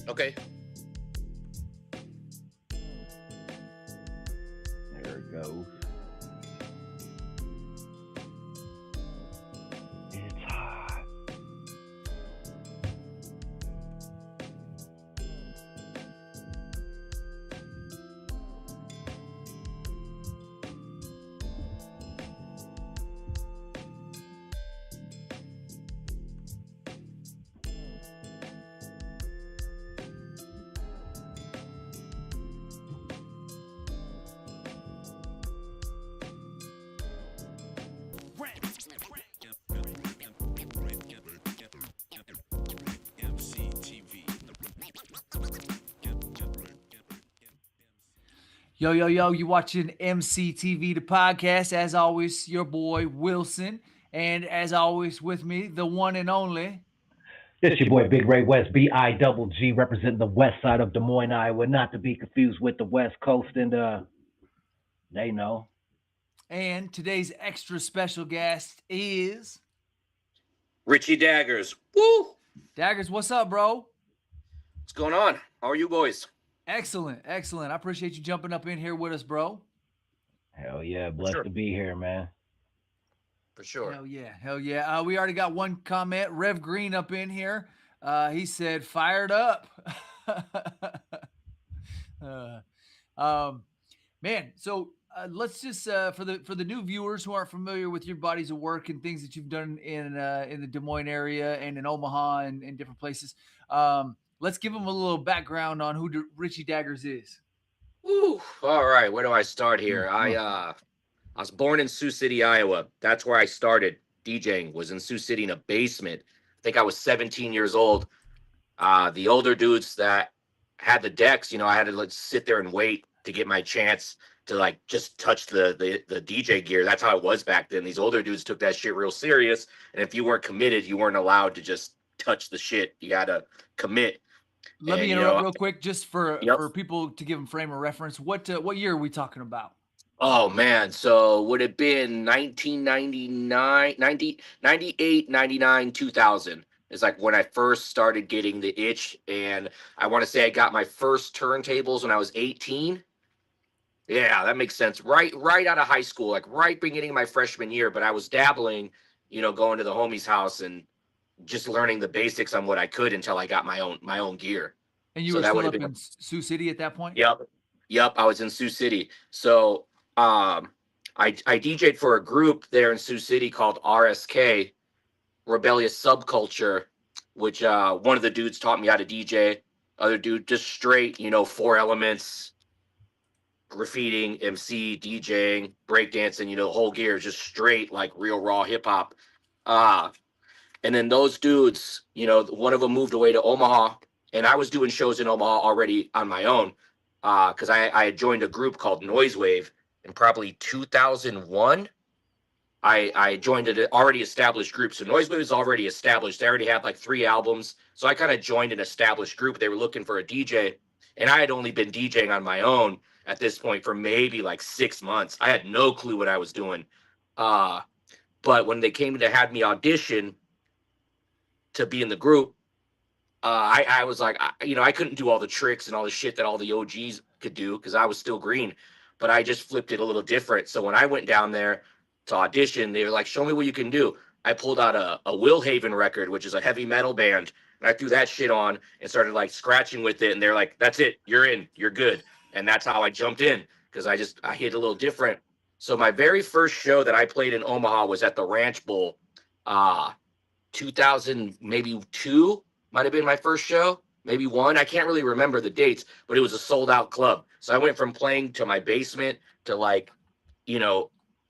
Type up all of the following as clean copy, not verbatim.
Okay. There it goes. It's hot. Yo, you watching EmceeTV The Podcast. As always, your boy Wilson. And as always, with me, the one and only. It's your boy Bigg Ray West, B-I-double-G, representing the west side of Des Moines, Iowa, not to be confused with the West Coast, and they know. And today's extra special guest is Richie Daggers. Woo! Daggers. What's up, bro? What's going on? How are you boys? Excellent. I appreciate you jumping up in here with us, bro. Hell yeah, blessed to be here, man. For sure. Hell yeah. We already got one comment. Rev Green up in here. He said, fired up. Man, so let's just for the new viewers who aren't familiar with your bodies of work and things that you've done in the Des Moines area and in Omaha and different places. Let's give them a little background on who Richie Daggers is. Woo! All right, where do I start here? I was born in Sioux City, Iowa. That's where I started DJing. Was in Sioux City in a basement. I think I was 17 years old. The older dudes that had the decks, I had to sit there and wait to get my chance to just touch the DJ gear. That's how it was back then. These older dudes took that shit real serious, and if you weren't committed, you weren't allowed to just touch the shit. You gotta commit. Let me interrupt real quick, just for people to give them frame of reference. What year are we talking about? Oh man, so would it been 1999, 98, 99, 2000 is like when I first started getting the itch, and I want to say I got my first turntables when I was 18. Yeah, that makes sense. Right out of high school, like right beginning of my freshman year, but I was dabbling, going to the homie's house and just learning the basics on what I could until I got my own gear. And you were still up in Sioux City at that point? Yep. I was in Sioux City. So I DJ'd for a group there in Sioux City called RSK, Rebellious Subculture, which one of the dudes taught me how to DJ. Other dude just straight, 4 elements, graffitiing, MC, DJing, breakdancing, the whole gear, just straight like real raw hip hop. And then those dudes, one of them moved away to Omaha, and I was doing shows in Omaha already on my own, because I had joined a group called NoiseWave in probably 2001. I joined an already established group. So NoiseWave was already established. They already had like 3 albums. So I kind of joined an established group. They were looking for a DJ, and I had only been DJing on my own at this point for maybe like 6 months. I had no clue what I was doing. But when they came to have me audition to be in the group, I was like, I couldn't do all the tricks and all the shit that all the OGs could do because I was still green, but I just flipped it a little different. So when I went down there to audition, they were like, show me what you can do. I pulled out a Will Haven record, which is a heavy metal band, and I threw that shit on and started like scratching with it. And they're like, that's it, you're in, you're good. And that's how I jumped in, because I hit a little different. So my very first show that I played in Omaha was at the Ranch Bowl, 2000, maybe 2 might have been my first show, maybe 1. I can't really remember the dates, but it was a sold out club. So I went from playing to my basement to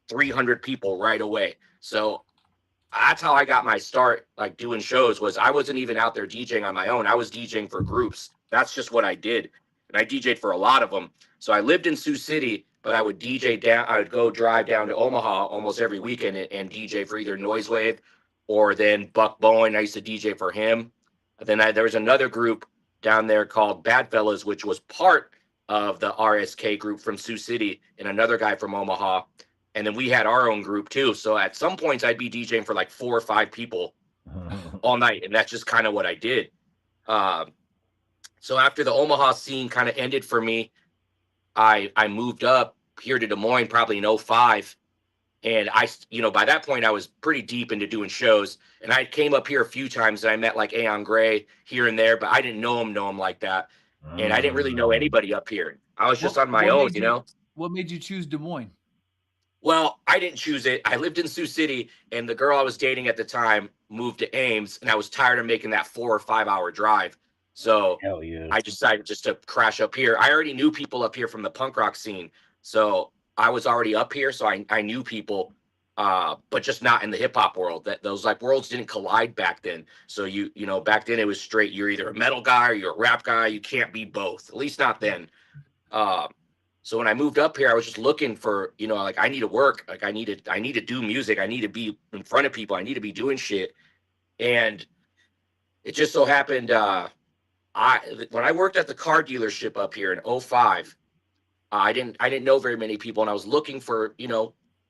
300 people right away. So that's how I got my start, like doing shows. Was I wasn't even out there DJing on my own. I was DJing for groups. That's just what I did. And I DJed for a lot of them. So I lived in Sioux City, but I would I would go drive down to Omaha almost every weekend and DJ for either NoiseWave or then Buck Bowen. I used to DJ for him. And then there was another group down there called Bad Fellas, which was part of the RSK group from Sioux City, and another guy from Omaha. And then we had our own group too. So at some points I'd be DJing for like 4 or 5 people all night. And that's just kind of what I did. So after the Omaha scene kind of ended for me, I moved up here to Des Moines probably in '05. And by that point I was pretty deep into doing shows, and I came up here a few times and I met like Aeon Gray here and there, but I didn't know him like that. And I didn't really know anybody up here. I was just on my own, What made you choose Des Moines? Well, I didn't choose it. I lived in Sioux City, and the girl I was dating at the time moved to Ames, and I was tired of making that 4 or 5 hour drive. So I decided just to crash up here. I already knew people up here from the punk rock scene. So I was already up here, so I knew people, but just not in the hip hop world. That those like worlds didn't collide back then. So back then it was straight. You're either a metal guy or you're a rap guy. You can't be both. At least not then. So when I moved up here, I was just looking for, like I need to work. Like I need to do music. I need to be in front of people. I need to be doing shit. And it just so happened, when I worked at the car dealership up here in '05, I didn't know very many people, and I was looking for,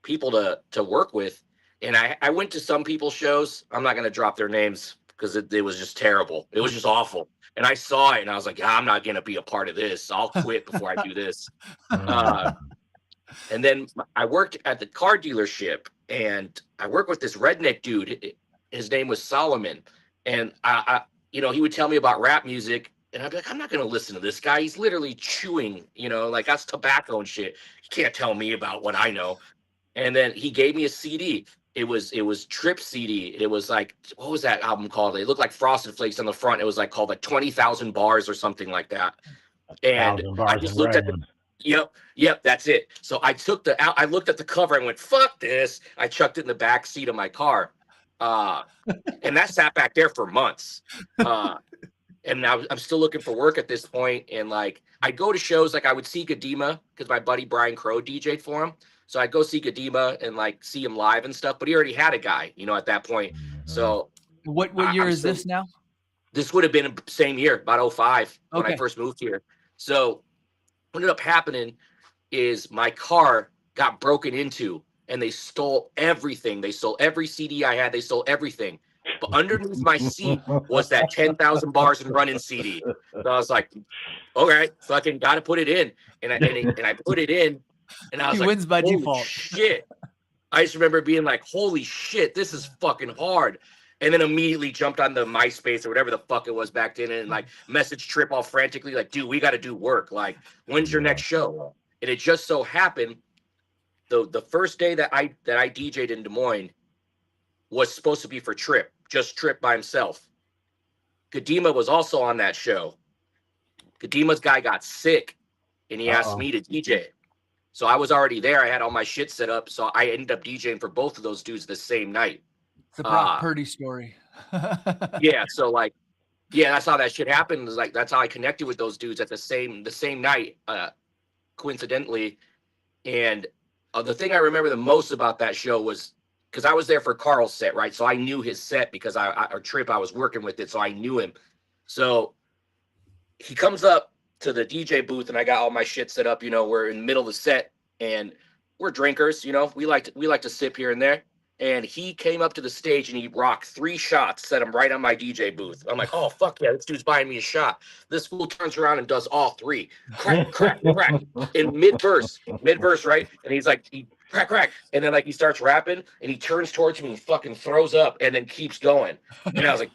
people to work with. And I went to some people's shows. I'm not going to drop their names because it was just terrible. It was just awful. And I saw it and I was like, I'm not going to be a part of this. I'll quit before I do this. And then I worked at the car dealership, and I worked with this redneck dude. His name was Solomon. And he would tell me about rap music, and I'd be like, I'm not going to listen to this guy. He's literally chewing, like that's tobacco and shit. You can't tell me about what I know. And then he gave me a CD. It was Tripp CD. It was like, what was that album called? It looked like Frosted Flakes on the front. It was like called like 20,000 Bars or something like that. And I just looked at yep, that's it. So I looked at the cover and went, fuck this. I chucked it in the back seat of my car. And that sat back there for months. And now I'm still looking for work at this point. And like, I'd go to shows, like I would see Gadema because my buddy Brian Crow DJ'd for him. So I'd go see Gadema and like see him live and stuff, but he already had a guy, at that point. So what year is this now? This would have been the same year, about '05 when I first moved here. So what ended up happening is my car got broken into and they stole everything. They stole every CD I had. They stole everything. But underneath my seat was that 10,000 Bars and Running CD. So I was like, all right, fucking got to put it in. And I put it in. And I was like, wins by holy default. Shit. I just remember being like, holy shit, this is fucking hard. And then immediately jumped on the MySpace or whatever the fuck it was back then and like messaged Tripp all frantically, like, dude, we got to do work. Like, when's your next show? And it just so happened the first day that I DJ'd in Des Moines was supposed to be for Tripp, just Tripp by himself. Gadema was also on that show. Gadema's guy got sick and he asked me to DJ. So I was already there. I had all my shit set up. So I ended up DJing for both of those dudes the same night. It's a Brock Purdy story. Yeah. So like, that's how that shit happened. Like, that's how I connected with those dudes at the same night, coincidentally. And the thing I remember the most about that show was because I was there for Carl's set, right? So I knew his set because Tripp, I was working with it. So I knew him. So he comes up to the DJ booth and I got all my shit set up. We're in the middle of the set and we're drinkers. We like to sip here and there. And he came up to the stage and he rocked 3 shots, set them right on my DJ booth. I'm like, oh, fuck yeah, this dude's buying me a shot. This fool turns around and does all 3. Crack, crack, crack. In mid-verse, right? And he's like, crack, crack. And then like he starts rapping and he turns towards me and fucking throws up and then keeps going. And I was like,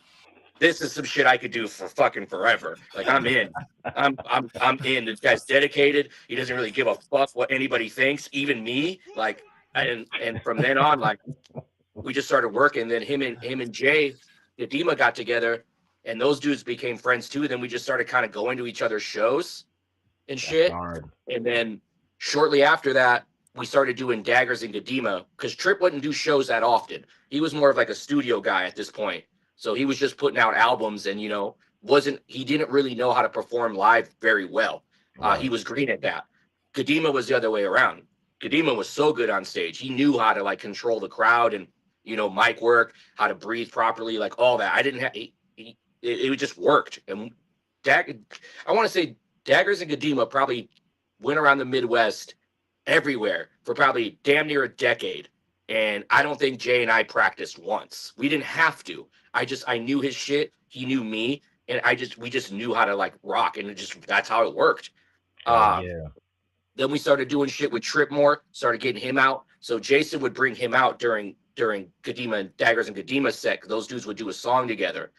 this is some shit I could do for fucking forever. Like, I'm in. I'm in. This guy's dedicated. He doesn't really give a fuck what anybody thinks, even me. Like, and from then on, like, we just started working. Then him and Jay Gadema got together, and those dudes became friends too. Then we just started kind of going to each other's shows and shit. And then shortly after that, we started doing Daggers and Gadema because Tripp wouldn't do shows that often. He was more of like a studio guy at this point. So he was just putting out albums and, he didn't really know how to perform live very well. He was green at that. Gadema was the other way around. Gadema was so good on stage. He knew how to like control the crowd and, mic work, how to breathe properly, like all that. I didn't have, it just worked. And I want to say Daggers and Gadema probably went around the Midwest everywhere for probably damn near a decade. And I don't think Jay and I practiced once. We didn't have to. I knew his shit. He knew me. and we just knew how to like rock, and that's how it worked. Hell yeah. Then we started doing shit with Tripp more, started getting him out. So Jason would bring him out during Gadema and Daggers and Gadema set. Those dudes would do a song together.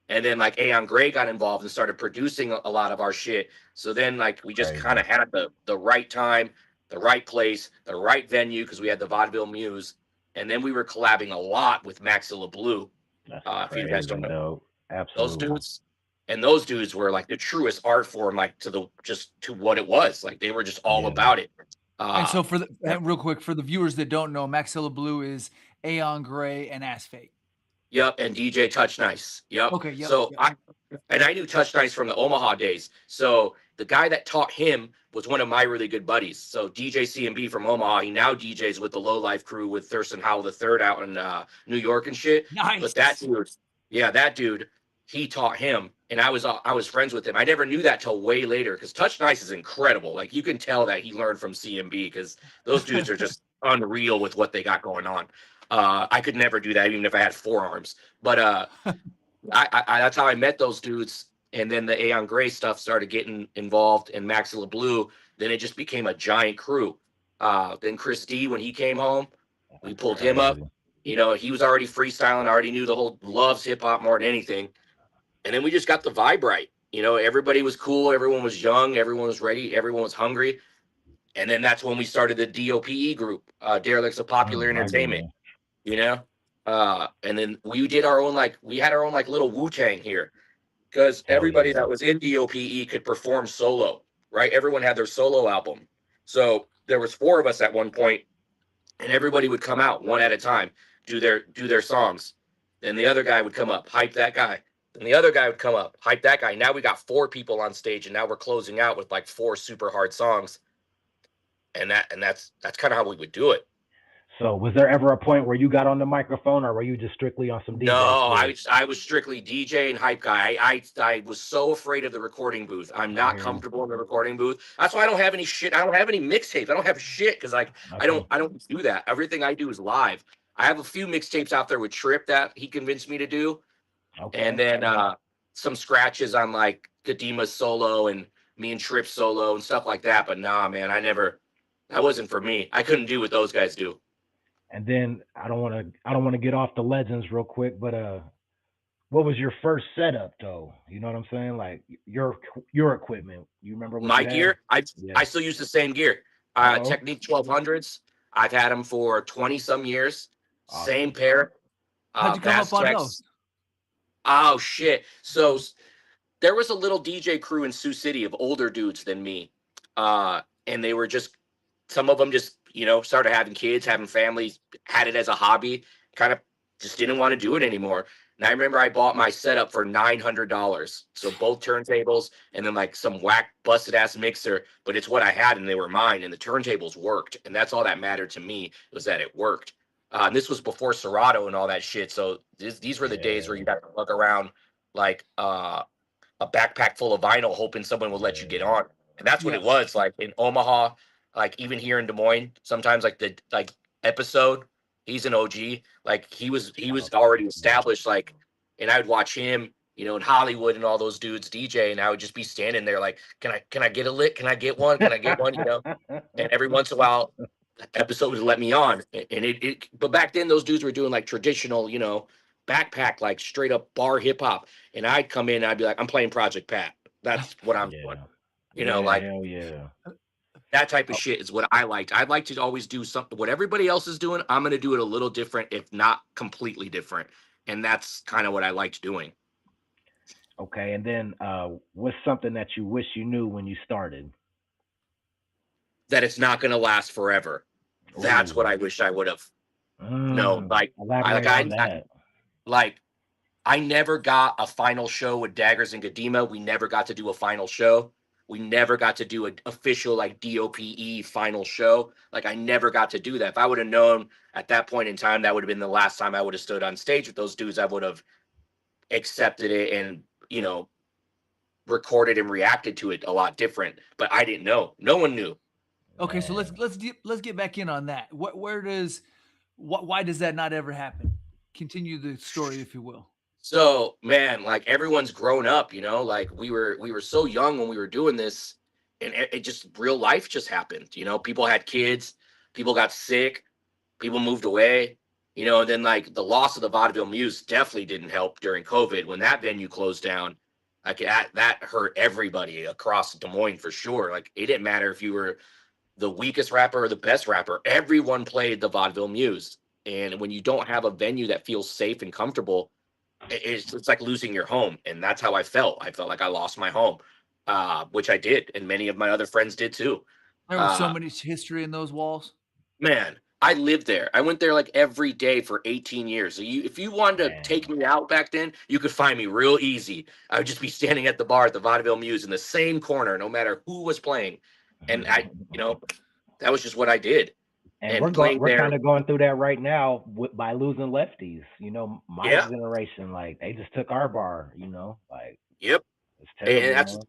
And then like Aeon Gray got involved and started producing a lot of our shit. So then like we just kind of had the right time, the right place, the right venue, because we had the Vaudeville Muse. And then we were collabing a lot with Maxilla Blue. If you guys don't know. Absolutely. Those dudes were like the truest art form, like to what it was. Like they were just all about it. And so real quick, for the viewers that don't know, Maxilla Blue is Aeon Gray and Ass Fate. Yep, and DJ Touch Nice. Yep. Okay. Yep, so I knew Touch Nice from the Omaha days. So the guy that taught him was one of my really good buddies. So DJ CMB from Omaha, he now DJs with the Low Life crew with Thurston Howell III out in New York and shit. Nice. But that dude, he taught him, and I was friends with him. I never knew that till way later, because Touch Nice is incredible. Like you can tell that he learned from CMB, because those dudes are just unreal with what they got going on. I could never do that even if I had 4 arms. But I that's how I met those dudes. And then the Aeon Gray stuff started getting involved in Maxilla Blue. Then it just became a giant crew. Then Chris D, when he came home, we pulled him up. You know, he was already freestyling, already knew the whole loves hip hop more than anything. And then we just got the vibe right. You know, everybody was cool. Everyone was young. Everyone was ready. Everyone was hungry. And then that's when we started the DOPE group, Derelicts of Popular Entertainment. You know, and then we had our own little Wu-Tang here, because everybody that was in DOPE could perform solo, right? Everyone had their solo album. So there was 4 of us at one point, and everybody would come out one at a time, do their songs. Then the other guy would come up, hype that guy. Then the other guy would come up, hype that guy. Now we got 4 people on stage, and now we're closing out with like 4 super hard songs. And that's kind of how we would do it. So was there ever a point where you got on the microphone, or were you just strictly on some DJ? No, I was strictly DJ and hype guy. I was so afraid of the recording booth. I'm not comfortable in the recording booth. That's why I don't have any shit. I don't have any mixtapes. I don't have shit, because like I don't do that. Everything I do is live. I have a few mixtapes out there with Tripp that he convinced me to do. Okay. And then some scratches on like Gadema's solo and me and Tripp solo and stuff like that. But nah, man, that wasn't for me. I couldn't do what those guys do. And then I don't want to get off the legends real quick, but what was your first setup though? You know what I'm saying? Like your equipment. You remember what my gear? I still use the same gear. Technics 1200s. I've had them for 20 some years. Awesome. Same pair. How'd you come up on those? Oh shit. So there was a little DJ crew in Sioux City of older dudes than me. And they were just, some of them just, you know, started having kids, having families, had it as a hobby, kind of just didn't want to do it anymore. And I remember I bought my setup for $900. So both turntables and then like some whack busted ass mixer, but it's what I had and they were mine, and the turntables worked. And that's all that mattered to me, was that it worked. And this was before Serato and all that shit. So these were the days where you got to look around like a backpack full of vinyl, hoping someone would let you get on. And that's what it was like in Omaha. Like even here in Des Moines, sometimes like the episode, he's an OG. Like he was already established. Like, and I would watch him, you know, in Hollywood and all those dudes DJ, and I would just be standing there like, can I get a lick? Can I get one? Can I get one? You know, and every once in a while, episode would let me on. And but back then those dudes were doing like traditional, you know, backpack, like straight up bar hip hop. And I'd come in and I'd be like, I'm playing Project Pat. That's what I'm doing. You know, like. Hell yeah. That type of shit is what I liked. I'd like to always do something. What everybody else is doing, I'm going to do it a little different, if not completely different. And that's kind of what I liked doing. Okay. And then what's something that you wish you knew when you started? That it's not going to last forever. Ooh. That's what I wish I would have. No, I never got a final show with Daggers and Gadema. We never got to do a final show. We never got to do an official like DOPE final show. Like I never got to do that. If I would have known at that point in time, that would have been the last time I would have stood on stage with those dudes. I would have accepted it and, you know, recorded and reacted to it a lot different. But I didn't know. No one knew. Okay, so let's get back in on that. Why does that not ever happen? Continue the story, if you will. So man, like everyone's grown up, you know, like we were so young when we were doing this, and it just real life just happened. You know, people had kids, people got sick, people moved away, you know, and then like the loss of the Vaudeville Muse definitely didn't help during COVID when that venue closed down. Like that hurt everybody across Des Moines for sure. Like it didn't matter if you were the weakest rapper or the best rapper, everyone played the Vaudeville Muse. And when you don't have a venue that feels safe and comfortable, it's like losing your home. And that's how I felt. I felt like I lost my home, which I did. And many of my other friends did too. There was so much history in those walls. Man, I lived there. I went there like every day for 18 years. So if you wanted to take me out back then, you could find me real easy. I would just be standing at the bar at the Vaudeville Muse in the same corner, no matter who was playing. And that was just what I did. And we're kind of going through that right now by losing Leftys. You know, my generation, like they just took our bar. You know, like yep. It's terrible, and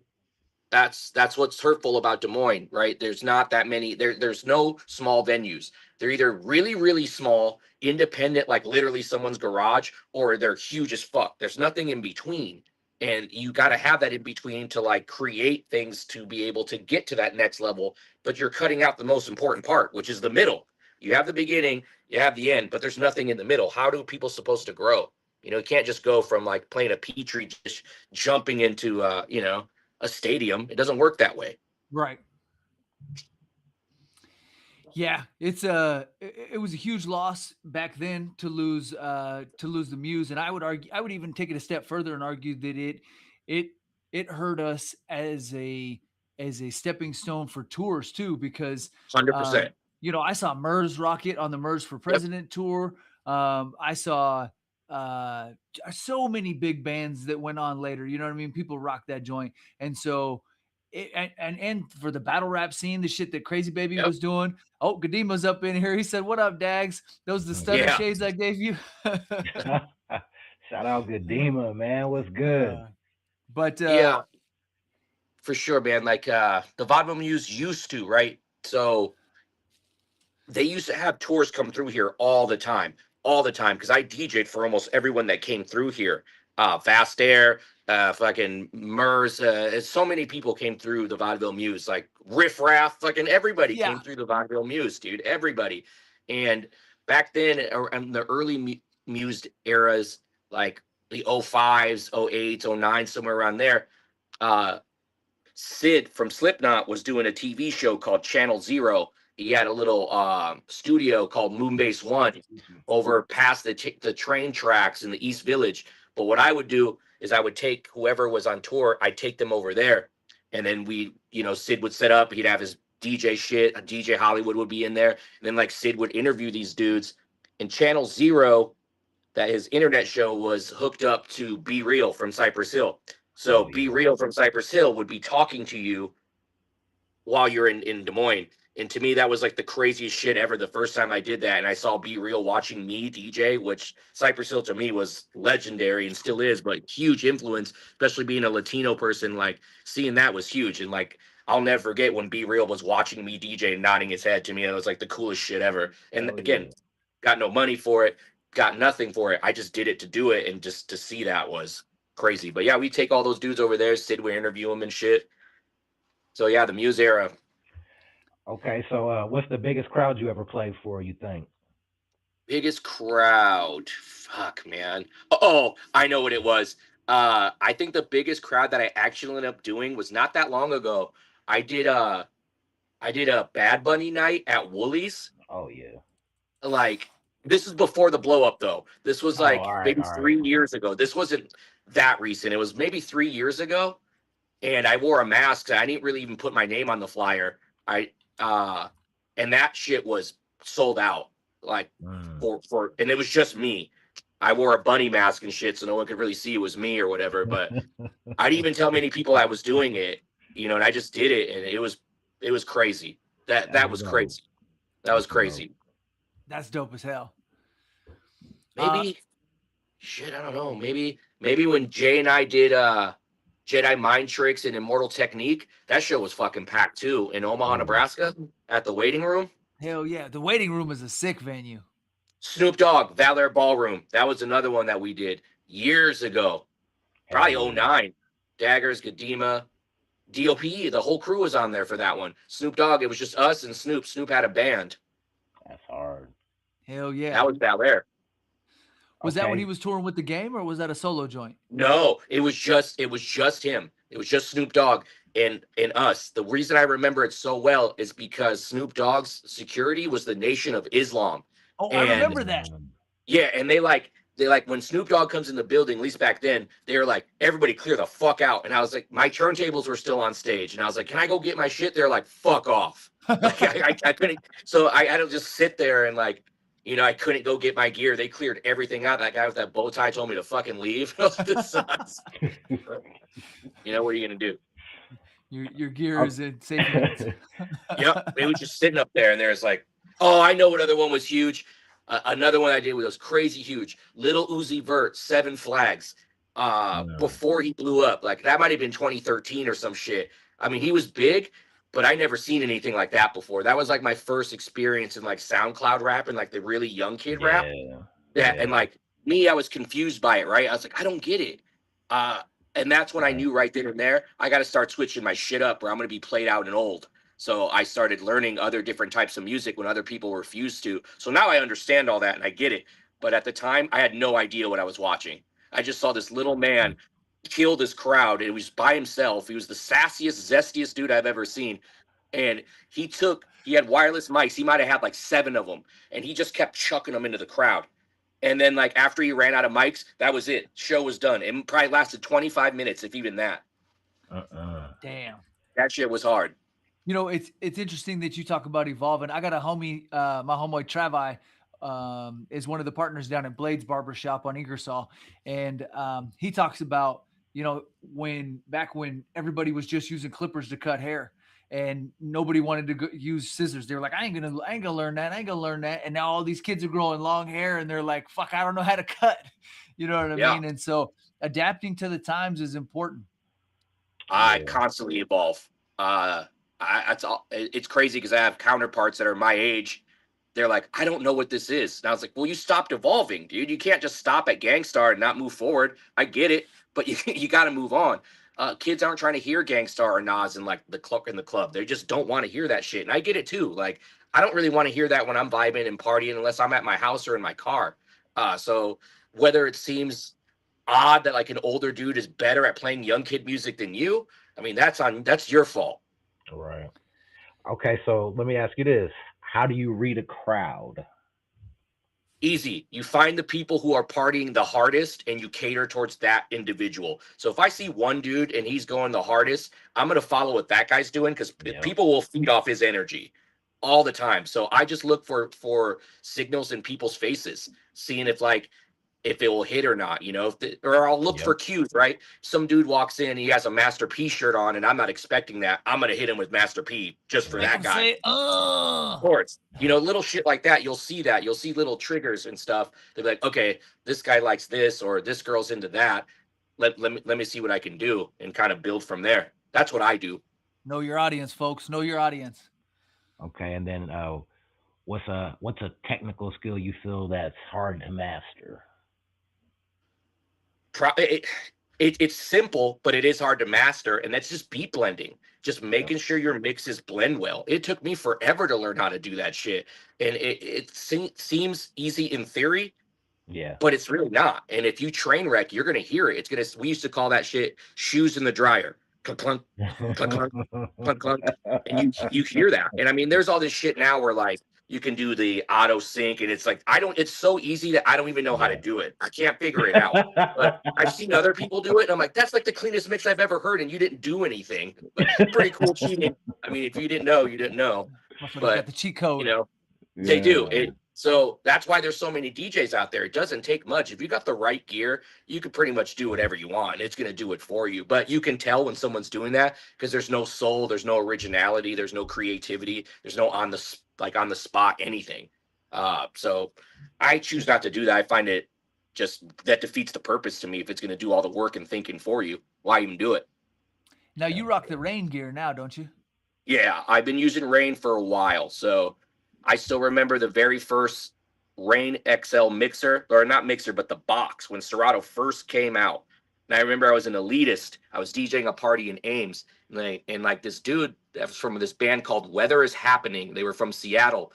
that's what's hurtful about Des Moines, right? There's not that many. There's no small venues. They're either really really small, independent, like literally someone's garage, or they're huge as fuck. There's nothing in between. And you got to have that in between to like create things to be able to get to that next level. But you're cutting out the most important part, which is the middle. You have the beginning, you have the end, but there's nothing in the middle. How do people supposed to grow? You know, you can't just go from like playing a petri dish, jumping into a stadium. It doesn't work that way. Right. Yeah, it was a huge loss back then to lose the Muse, and I would even take it a step further and argue that it hurt us as a stepping stone for tours too, because 100%. You know, I saw Murs Rocket on the Murs for President tour. I saw so many big bands that went on later. You know what I mean? People rocked that joint, and so. And for the battle rap scene, the shit that Crazy Baby was doing. Oh, Gadema's up in here. He said, "What up, Dags? Those the stunner shades I gave you." Shout out Gadema, man. What's good? Yeah, for sure, man. Like the Vaudeville Muse used to, right? So they used to have tours come through here all the time, because I DJ'd for almost everyone that came through here. Fast Air, fucking Murs, so many people came through the Vaudeville Muse, like Riff Raff, fucking everybody came through the Vaudeville Muse, dude, everybody. And back then, in the early Muse eras, like the 05s, 08s, 09, somewhere around there, Sid from Slipknot was doing a TV show called Channel Zero. He had a little studio called Moonbase One over past the train tracks in the East Village. But what I would do is I would take whoever was on tour, I'd take them over there. And then Sid would set up, he'd have his DJ shit, a DJ Hollywood would be in there. And then like Sid would interview these dudes. And Channel Zero, that his internet show was hooked up to Be Real from Cypress Hill. So Be Real from Cypress Hill would be talking to you while you're in Des Moines. And to me, that was like the craziest shit ever the first time I did that. And I saw Be Real watching me DJ, which Cypress Hill to me was legendary and still is, but huge influence, especially being a Latino person. Like seeing that was huge. And like, I'll never forget when Be Real was watching me DJ and nodding his head to me. It was like the coolest shit ever. And again, got no money for it, got nothing for it. I just did it to do it. And just to see that was crazy. But yeah, we take all those dudes over there. Sid would interview them and shit. So yeah, the Muse era. Okay, so what's the biggest crowd you ever played for, you think? Biggest crowd? Fuck, man. Oh, I know what it was. I think the biggest crowd that I actually ended up doing was not that long ago. I did a Bad Bunny night at Woolies. Oh, yeah. Like, this is before the blow up, though. This was like maybe 3 years ago. This wasn't that recent. It was maybe 3 years ago. And I wore a mask. I didn't really even put my name on the flyer. And that shit was sold out, like for and it was just me. I wore a bunny mask and shit, so no one could really see it was me or whatever. But I didn't even tell many people I was doing it, and I just did it, and it was crazy. That was crazy. That was crazy. That's dope as hell. Maybe shit, I don't know. Maybe when Jay and I did Jedi Mind Tricks and Immortal Technique, that show was fucking packed too in Omaha, Nebraska at the Waiting Room. Hell yeah. The Waiting Room is a sick venue. Snoop Dogg, Valor Ballroom. That was another one that we did. years ago, probably Hell yeah. 09. Daggers, Gadema, DOPE, the whole crew was on there for that one. Snoop Dogg, it was just us and Snoop. Snoop had a band. That's hard. Hell yeah. That was Bel-Air. Was that when Okay. he was touring with the Game, or was that a solo joint? No, it was just him. It was just Snoop Dogg and us. The reason I remember it so well is because Snoop Dogg's security was the Nation of Islam. Oh, I And- remember that. Yeah, and they like when Snoop Dogg comes in the building, at least back then, they were like, everybody clear the fuck out. And I was like, my turntables were still on stage. And I was like, can I go get my shit? They're like, fuck off. Like, I couldn't. So I had to just sit there and like, you know, I couldn't go get my gear. They cleared everything out. That guy with that bow tie told me to fucking leave. This sucks. You know, what are you going to do? Your gear is in safe hands. Yep. It was just sitting up there, and there's like, oh, I know what other one was huge. Another one I did was crazy huge. Little Uzi Vert, 7 Flags. Before he blew up, like that might have been 2013 or some shit. I mean, he was big, but I never seen anything like that before. That was like my first experience in like SoundCloud rap and like the really young kid rap. Yeah, and like me, I was confused by it. Right, I was like, I don't get it. And that's when I knew right then and there, I got to start switching my shit up, or I'm gonna be played out and old. So I started learning other different types of music when other people refused to. So now I understand all that and I get it. But at the time, I had no idea what I was watching. I just saw this little man kill this crowd, and he was by himself. He was the sassiest, zestiest dude I've ever seen. And he had wireless mics. He might have had like 7 of them. And he just kept chucking them into the crowd. And then like after he ran out of mics, that was it. Show was done. It probably lasted 25 minutes, if even that. Damn. That shit was hard. You know, it's interesting that you talk about evolving. I got a homie, my homeboy Travi, is one of the partners down at Blades Barbershop on Ingersoll. And he talks about, you know, back when everybody was just using clippers to cut hair and nobody wanted to use scissors. They were like, I ain't gonna learn that. And now all these kids are growing long hair and they're like, fuck, I don't know how to cut. You know what I mean? And so adapting to the times is important. I constantly evolve. It's crazy because I have counterparts that are my age. They're like, I don't know what this is. And I was like, well, you stopped evolving, dude. You can't just stop at Gangstar and not move forward. I get it, but you got to move on. Kids aren't trying to hear Gangstar or Nas in like the club. They just don't want to hear that shit. And I get it too. Like, I don't really want to hear that when I'm vibing and partying unless I'm at my house or in my car. So whether it seems odd that like an older dude is better at playing young kid music than you, I mean, that's your fault. Right. Okay, so let me ask you this. How do you read a crowd? Easy. You find the people who are partying the hardest and you cater towards that individual. So if I see one dude and he's going the hardest, I'm going to follow what that guy's doing because people will feed off his energy all the time. So I just look for signals in people's faces, seeing if it will hit or not, you know, or I'll look for cues, right? Some dude walks in, he has a Master P shirt on, and I'm not expecting that. I'm going to hit him with Master P just for that guy. Say, Of course, you know, little shit like that. You'll see that. You'll see little triggers and stuff. They'll be like, okay, this guy likes this, or this girl's into that. Let me see what I can do and kind of build from there. That's what I do. Know your audience, folks. Know your audience. Okay, and then what's a technical skill you feel that's hard to master? It's simple, but it is hard to master, and that's just beat blending. Just making sure your mixes blend well. It took me forever to learn how to do that shit, and it seems easy in theory, but it's really not. And if you train wreck, you're gonna hear it. We used to call that shit shoes in the dryer. Clunk, clunk, clunk, clunk, clunk, clunk, and you hear that. And I mean, there's all this shit now where like you can do the auto sync, and it's like it's so easy that I don't even know how to do it. I can't figure it out. But I've seen other people do it, and I'm like, that's like the cleanest mix I've ever heard, and you didn't do anything. But pretty cool cheating. I mean, if you didn't know, you didn't know. But got the cheat code. You know, they do it. So that's why there's so many DJs out there. It doesn't take much. If you got the right gear, you can pretty much do whatever you want. It's going to do it for you. But you can tell when someone's doing that because there's no soul, there's no originality, there's no creativity, there's no on the spot anything. So I choose not to do that. I find it just that defeats the purpose to me. If it's going to do all the work and thinking for you, why even do it? Now you rock the Rane gear now, don't you? Yeah, I've been using Rane for a while. So I still remember the very first Rane XL mixer, or not mixer, but the box when Serato first came out. And I remember I was an elitist. I was DJing a party in Ames, and like this dude that was from this band called Weather is Happening. They were from Seattle.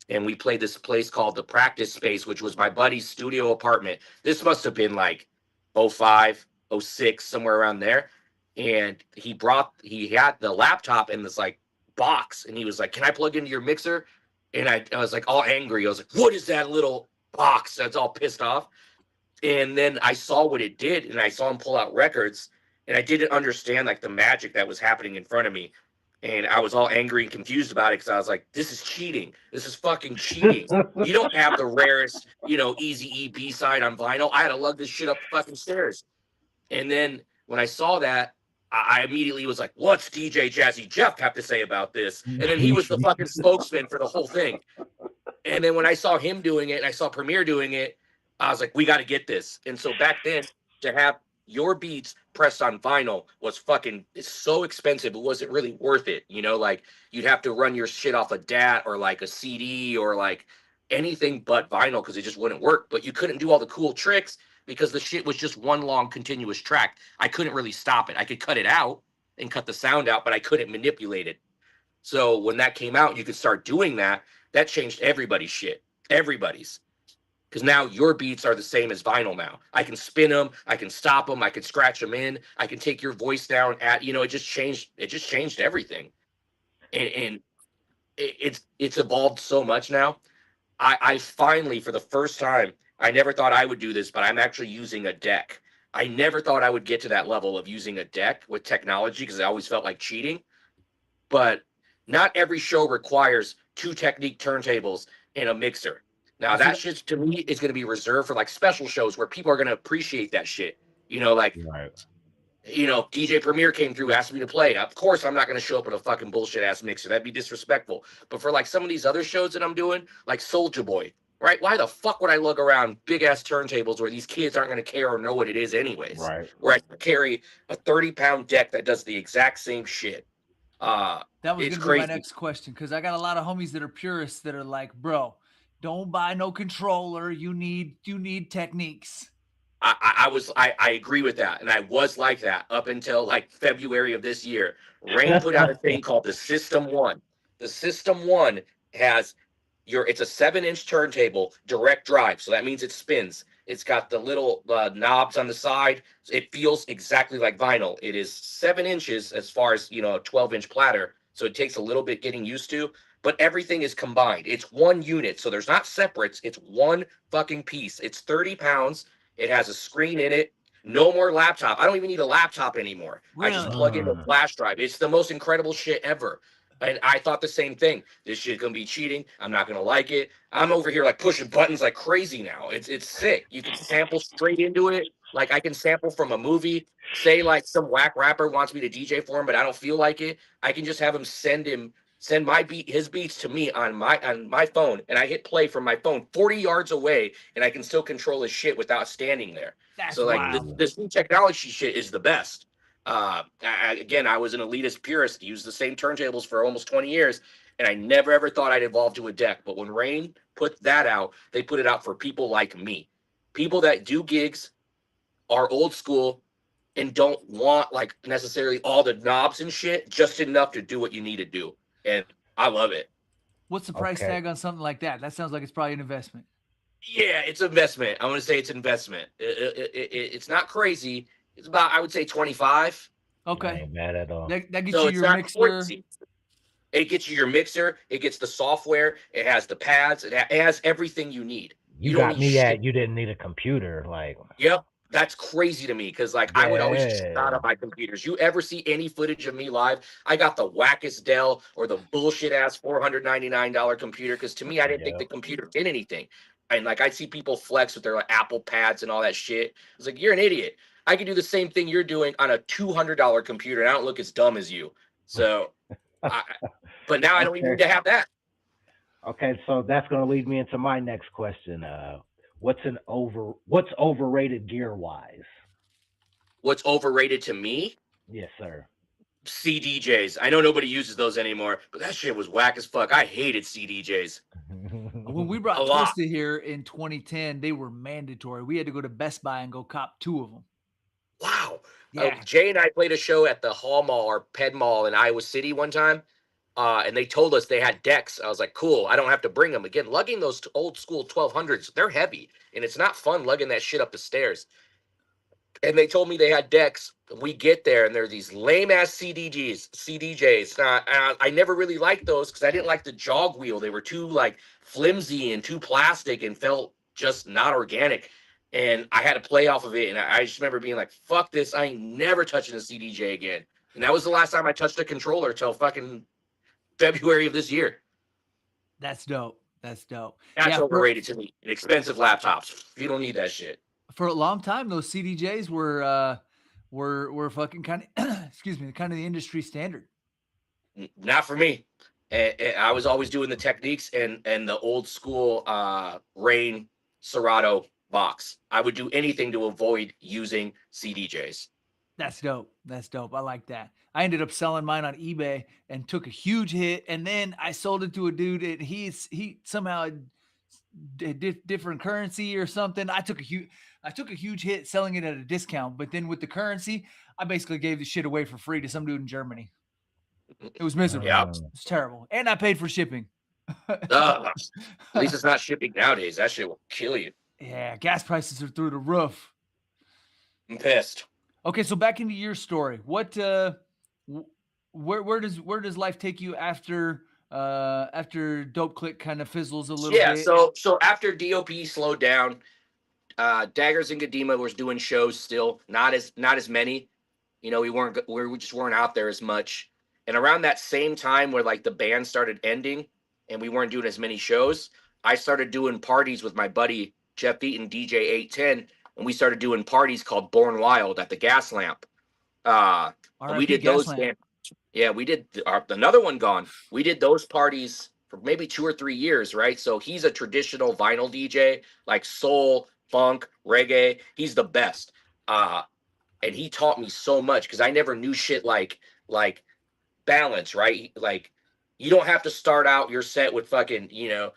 And we played this place called the Practice Space, which was my buddy's studio apartment. This must have been like 05, 06, somewhere around there. And he had the laptop in this like box, and he was like, "Can I plug into your mixer?" And I was like all angry. I was like, "What is that little box?" That's all pissed off. And then I saw what it did, and I saw him pull out records, and I didn't understand like the magic that was happening in front of me. And I was all angry and confused about it because I was like, "This is cheating. This is fucking cheating. You don't have the rarest, Easy-E B-side on vinyl. I had to lug this shit up the fucking stairs." And then when I saw that, I immediately was like, "What's DJ Jazzy Jeff have to say about this?" And then he was the fucking spokesman for the whole thing. And then when I saw him doing it and I saw Premier doing it, I was like, "We got to get this." And so back then, to have your beats pressed on vinyl was it's so expensive. It wasn't really worth it. Like you'd have to run your shit off a DAT or like a CD or like anything but vinyl because it just wouldn't work. But you couldn't do all the cool tricks because the shit was just one long continuous track. I couldn't really stop it. I could cut it out and cut the sound out, but I couldn't manipulate it. So when that came out, you could start doing that. That changed everybody's shit. Everybody's. Because now your beats are the same as vinyl now. I can spin them, I can stop them, I can scratch them in, I can take your voice down it just changed everything. And it's evolved so much now. I finally, for the first time, I never thought I would do this, but I'm actually using a deck. I never thought I would get to that level of using a deck with technology because I always felt like cheating. But not every show requires 2 Technics turntables and a mixer. Now that shit to me is going to be reserved for like special shows where people are going to appreciate that shit. Right. DJ Premier came through, asked me to play. Of course, I'm not going to show up with a fucking bullshit ass mixer. That'd be disrespectful. But for like some of these other shows that I'm doing, like Soulja Boy, right? Why the fuck would I lug around big ass turntables where these kids aren't going to care or know what it is anyways? Right. Where I carry a 30-pound deck that does the exact same shit. That was going to be crazy. my next question because I got a lot of homies that are purists that are like, "Bro, don't buy no controller. You need Technics." I agree with that, and I was like that up until like February of this year. Rane put out a thing called the System 1. The System 1 has it's a 7-inch turntable, direct drive, so that means it spins. It's got the little knobs on the side. It feels exactly like vinyl. It is 7 inches as far as a 12-inch platter, so it takes a little bit getting used to. But everything is combined. It's one unit, so there's not separates. It's one fucking piece. It's 30 pounds. It has a screen in it. No more laptop. I don't even need a laptop anymore. Really? I just plug in a flash drive. It's the most incredible shit ever. And I thought the same thing. This shit's gonna be cheating. I'm not gonna like it. I'm over here like pushing buttons like crazy now. It's sick. You can sample straight into it. Like I can sample from a movie. Say like some whack rapper wants me to DJ for him, but I don't feel like it. I can just have him send his beats to me on my phone, and I hit play from my phone 40 yards away, and I can still control his shit without standing there. That's so like wild. this new technology shit is the best. Again, I was an elitist purist, used the same turntables for almost 20 years, and I never ever thought I'd evolve to a deck. But when Rane put that out, they put it out for people like me, people that do gigs, are old school, and don't want like necessarily all the knobs and shit, just enough to do what you need to do. And I love it. What's the price tag on something like that? That sounds like it's probably an investment. Yeah, it's investment. I'm going to say it's investment. It's not crazy. It's about, I would say, 25. Okay. Ain't bad at all. That gets you your mixer. Crazy. It gets you your mixer. It gets the software. It has the pads. It has everything you need. You got me at you didn't need a computer. Like, yep. That's crazy to me because, like, I would always just start up my computers. You ever see any footage of me live? I got the wackest Dell or the bullshit ass $499 computer because to me, I didn't think the computer did anything. And like, I'd see people flex with their like, Apple pads and all that shit. I was like, you're an idiot. I can do the same thing you're doing on a $200 computer, and I don't look as dumb as you. So, but now I don't even need to have that. Okay, so that's going to lead me into my next question. What's overrated gear wise? What's overrated to me? Yes, sir. CDJs. I know nobody uses those anymore, but that shit was whack as fuck. I hated CDJs. when we A brought lot. Twisted here in 2010, they were mandatory. We had to go to Best Buy and go cop 2 of them. Wow. Yeah. Jay and I played a show at the Hall Mall or Ped Mall in Iowa City one time. And they told us they had decks. I was like, cool, I don't have to bring them. Again, lugging those old school 1200s, they're heavy. And it's not fun lugging that shit up the stairs. And they told me they had decks. We get there, and there are these lame-ass CDJs. I never really liked those because I didn't like the jog wheel. They were too, like, flimsy and too plastic and felt just not organic. And I had to play off of it. And I just remember being like, fuck this. I ain't never touching a CDJ again. And that was the last time I touched a controller till fucking February of this year. That's dope. That's dope. That's Yeah, overrated to me. Expensive laptops. You don't need that shit. For a long time, those CDJs were fucking kind of excuse me, kind of the industry standard. Not for me. I was always doing the Technics and the old school Rane Serato box. I would do anything to avoid using CDJs. That's dope. That's dope. I like that. I ended up selling mine on eBay and took a huge hit, and then I sold it to a dude, and he somehow did different currency or something. I took a huge hit selling it at a discount, but then with the currency, I basically gave the shit away for free to some dude in Germany. It was miserable. Yep. It was terrible, and I paid for shipping. At least it's not shipping nowadays. That shit will kill you. Yeah, gas prices are through the roof. I'm pissed. Okay, so back into your story. What where does life take you after DOPE Clique kind of fizzles a little bit? Yeah, so after DOP slowed down, Daggers and Gadema was doing shows still, not as many. You know, we just weren't out there as much. And around that same time where like the band started ending and we weren't doing as many shows, I started doing parties with my buddy Jeff Eaton, DJ 810, and we started doing parties called Born Wild at the Gas Lamp. And we did those. Yeah, we did another one gone. We did those parties for maybe 2 or 3 years, right? So he's a traditional vinyl DJ, like soul, funk, reggae. He's the best. And he taught me so much because I never knew shit like balance, right? Like you don't have to start out your set with fucking, you know,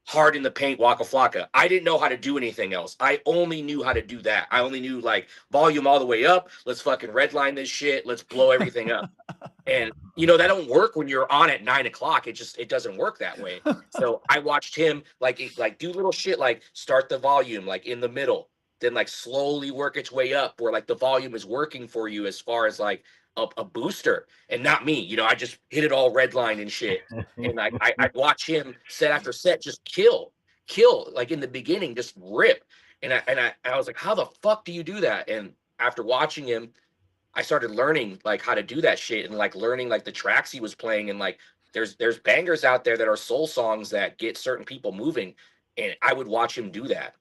hard in the paint, Waka Flocka. I didn't know how to do anything else. I only knew how to do that. I only knew like volume all the way up. Let's fucking redline this shit. Let's blow everything up. And you know, that don't work when you're on at 9 o'clock. It doesn't work that way. So I watched him like do little shit, like start the volume like in the middle, then like slowly work its way up where like the volume is working for you as far as like a booster, and not me. You know, I just hit it all redline and shit. And I watch him set after set just kill like in the beginning, just rip. And I was like, how the fuck do you do that? And after watching him, I started learning like how to do that shit and like learning like the tracks he was playing. And like there's bangers out there that are soul songs that get certain people moving, and I would watch him do that.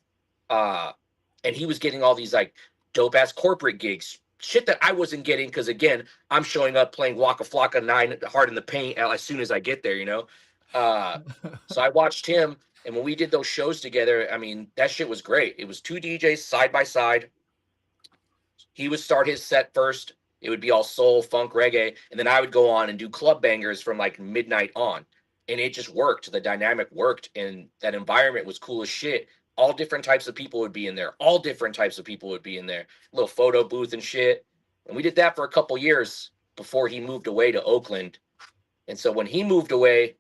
And he was getting all these like dope ass corporate gigs, shit that I wasn't getting because again, I'm showing up playing Waka Flocka 9 hard in the paint as soon as I get there, you know. So I watched him, and when we did those shows together, I mean, that shit was great. It was 2 DJs side by side. He would start his set first. It would be all soul, funk, reggae, and then I would go on and do club bangers from like midnight on. And it just worked. The dynamic worked, and that environment was cool as shit. All different types of people would be in there. All different types of people would be in there. Little photo booth and shit. And we did that for a couple years before he moved away to Oakland. And so when he moved away,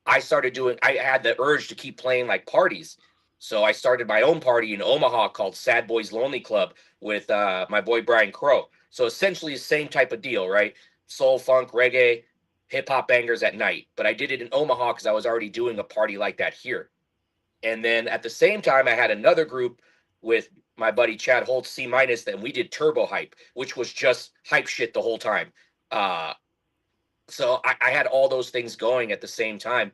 I had the urge to keep playing like parties. So I started my own party in Omaha called Sad Boys Lonely Club with my boy Brian Crow. So essentially the same type of deal, right? Soul, funk, reggae, hip hop bangers at night. But I did it in Omaha because I was already doing a party like that here. And then at the same time, I had another group with my buddy Chad Holtz, C-, and we did Turbo Hype, which was just hype shit the whole time. So I had all those things going at the same time.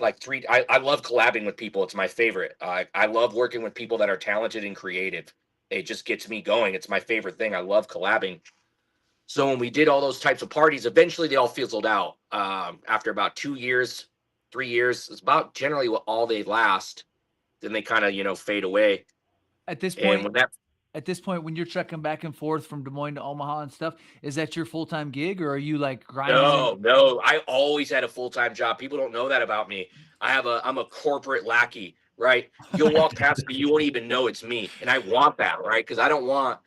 I love collabing with people. It's my favorite. I love working with people that are talented and creative. It just gets me going. It's my favorite thing. I love collabing. So when we did all those types of parties, eventually they all fizzled out. After about 2 years, 3 years, it's about generally what all they last. Then they kind of, you know, fade away. At this point, at this point, when you're trekking back and forth from Des Moines to Omaha and stuff, is that your full-time gig, or are you like grinding? No. I always had a full-time job. People don't know that about me. I'm a corporate lackey, right? You'll walk past me, you won't even know it's me. And I want that, right? Because I don't want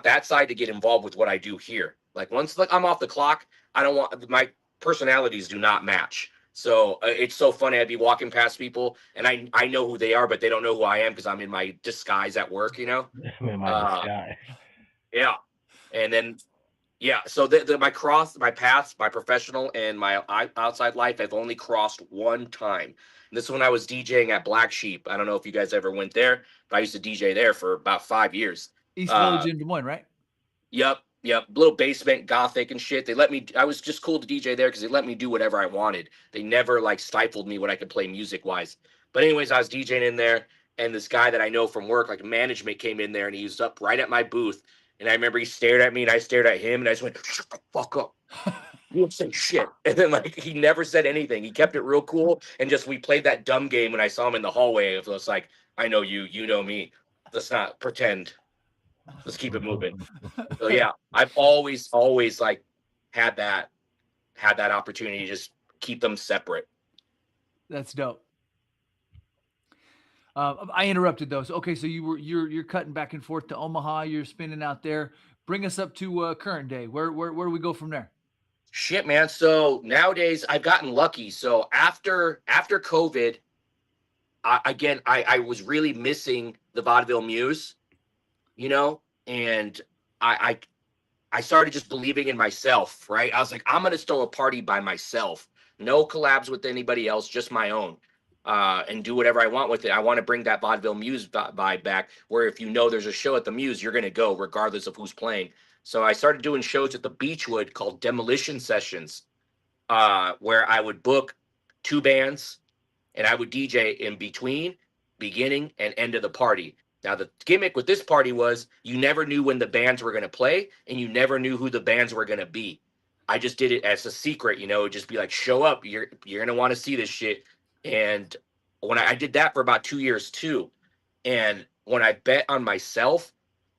that side to get involved with what I do here. Like once I'm off the clock, I don't want my personalities do not match. So it's so funny. I'd be walking past people and I know who they are, but they don't know who I am because I'm in my disguise at work, you know? I'm in my disguise. Yeah. And then yeah, so my paths, my professional and my outside life, I've only crossed one time. And this is when I was DJing at Black Sheep. I don't know if you guys ever went there, but I used to DJ there for about 5 years. East Village in Des Moines, right? Yep. Little basement, gothic and shit. I was just cool to DJ there because they let me do whatever I wanted. They never like stifled me what I could play music wise. But anyways, I was DJing in there, and this guy that I know from work, like management, came in there and he was up right at my booth. And I remember he stared at me and I stared at him and I just went, shut the fuck up. You don't say shit. And then like he never said anything. He kept it real cool. And just we played that dumb game when I saw him in the hallway. It was like, I know you, you know me. Let's not pretend. Let's keep it moving. So yeah, I've always like had that opportunity to just keep them separate. That's dope. I interrupted those. Okay, so you're cutting back and forth to Omaha. You're spinning out there. Bring us up to current day. Where do we go from there? Shit, man. So nowadays I've gotten lucky. So after COVID, I was really missing the Vaudeville Muse, you know, and I started just believing in myself. Right? I was like, I'm gonna throw a party by myself. No collabs with anybody else, just my own. And do whatever I want with it. I want to bring that Vaudeville Muse vibe back, where if you know there's a show at the Muse, you're going to go regardless of who's playing. So I started doing shows at the Beechwood called Demolition Sessions, where I would book 2 bands and I would DJ in between, beginning and end of the party. Now, the gimmick with this party was you never knew when the bands were going to play and you never knew who the bands were going to be. I just did it as a secret, you know, it'd just be like, show up, you're going to want to see this shit. And when I did that for about 2 years too, and when I bet on myself,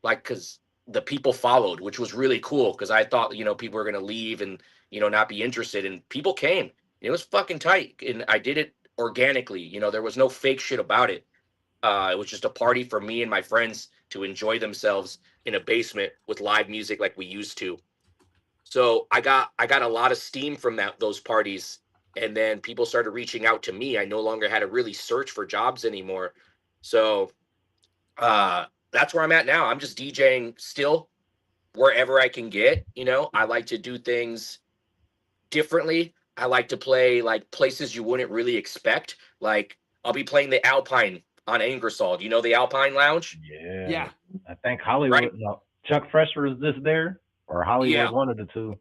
like, because the people followed, which was really cool, because I thought, you know, people were going to leave and, you know, not be interested, and people came. It was fucking tight, and I did it organically. You know, there was no fake shit about it. It was just a party for me and my friends to enjoy themselves in a basement with live music like we used to. So I got a lot of steam from those parties. And then people started reaching out to me. I no longer had to really search for jobs anymore. So that's where I'm at now. I'm just DJing still wherever I can get. You know, I like to do things differently. I like to play like places you wouldn't really expect. Like I'll be playing the Alpine on Ingersoll. You know the Alpine Lounge? Yeah. I think Hollywood, Right. no, Chuck Fresher is this there? Or Hollywood, Yeah. one of the two.